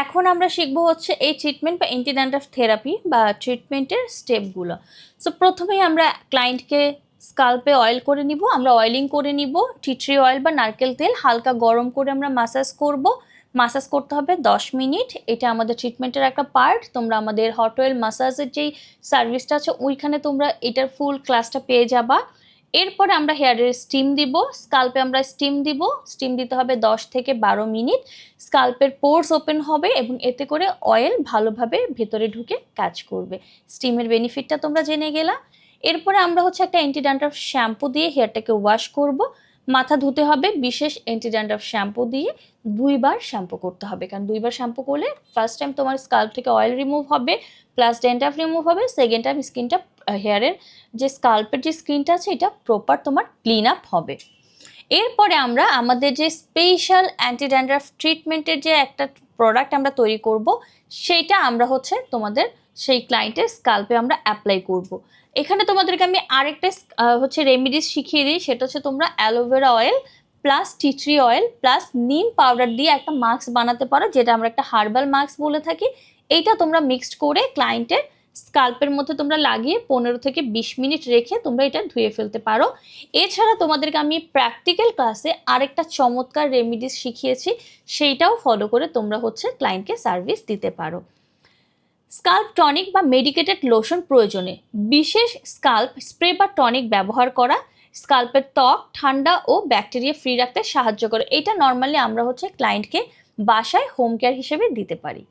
এখন আমরা শিখবো হচ্ছে এই ট্রিটমেন্ট বা অ্যান্টি ড্যান্ড্রাফ থেরাপি বা ট্রিটমেন্টের স্টেপগুলো। সো প্রথমেই আমরা ক্লায়েন্টকে স্কাল্পে অয়েল করে নিব। আমরা অয়েলিং করে নিব। টি ট্রি অয়েল বা নারকেল তেল হালকা গরম করে আমরা মাসাজ করব। মাসাজ করতে হবে 10 মিনিট। এটা আমাদের ট্রিটমেন্টের একটা পার্ট। তোমরা আমাদের হট অয়েল মাসাজের যেই সার্ভিসটা আছে ওইখানে তোমরা এটার ফুল ক্লাসটা পেয়ে যাবা। এরপরে আমরা হেয়ারের স্টিম দিব। স্কাল্পে আমরা স্টিম দিব। স্টিম দিতে হবে 10 থেকে 12 মিনিট। স্কাল্পের পোর্স ওপেন হবে এবং এতে করে অয়েল ভালোভাবে ভেতরে ঢুকে কাজ করবে। স্টিমের বেনিফিটটা তোমরা জেনে গেলা। এরপরে আমরা হচ্ছে একটা অ্যান্টি ড্যান্ড্রাফ শ্যাম্পু দিয়ে হেয়ারটাকে ওয়াশ করব। মাথা ধুতে হবে বিশেষ অ্যান্টি ড্যান্ড্রাফ শ্যাম্পু দিয়ে। 2 বার শ্যাম্পু করতে হবে, কারণ 2 বার শ্যাম্পু করলে ফার্স্ট টাইম তোমার স্কাল্প থেকে অয়েল রিমুভ হবে, প্লাস ড্যান্ড্রাফ রিমুভ হবে। সেকেন্ড টাইম স্কিনটা হেয়ারের যে স্কাল্পের যে স্কিনটা আছে এটা প্রপার তোমার ক্লিন আপ হবে। এরপরে আমরা আমাদের যে স্পেশাল অ্যান্টি ড্যান্ড্রাফ ট্রিটমেন্টের যে একটা প্রোডাক্ট আমরা তৈরি করব, সেইটা আমরা হচ্ছে তোমাদের সেই ক্লায়েন্টের স্কাল্পে আমরা অ্যাপ্লাই করব। এখানে তোমাদেরকে আমি আরেকটা হচ্ছে রেমিডিস শিখিয়ে দিই। সেটা হচ্ছে তোমরা aloe vera oil plus tea tree oil plus নিম পাউডার দিয়ে একটা মাস্ক বানাতে পারো, যেটা আমরা একটা হার্বাল মাস্ক বলে থাকি। এইটা তোমরা মিক্সড করে ক্লায়েন্টের স্কাল্পের মধ্যে তোমরা লাগিয়ে 15 থেকে 20 মিনিট রেখে তোমরা এটা ধুয়ে ফেলতে পারো। এছাড়া তোমাদেরকে আমি প্র্যাকটিক্যাল ক্লাসে আরেকটা চমৎকার রেমিডিস শিখিয়েছি, সেইটাও ফলো করে তোমরা হচ্ছে ক্লায়েন্টকে সার্ভিস দিতে পারো। স্কাল্প টনিক বা মেডিকেটেড লোশন প্রয়োজনে বিশেষ স্কাল্প স্প্রে বা টনিক ব্যবহার করা স্কাল্পের ত্বক ঠান্ডা ও ব্যাকটেরিয়া ফ্রি রাখতে সাহায্য করে। এটা নর্মালি আমরা হচ্ছে ক্লায়েন্টকে বাসায় হোম কেয়ার হিসেবে দিতে পারি।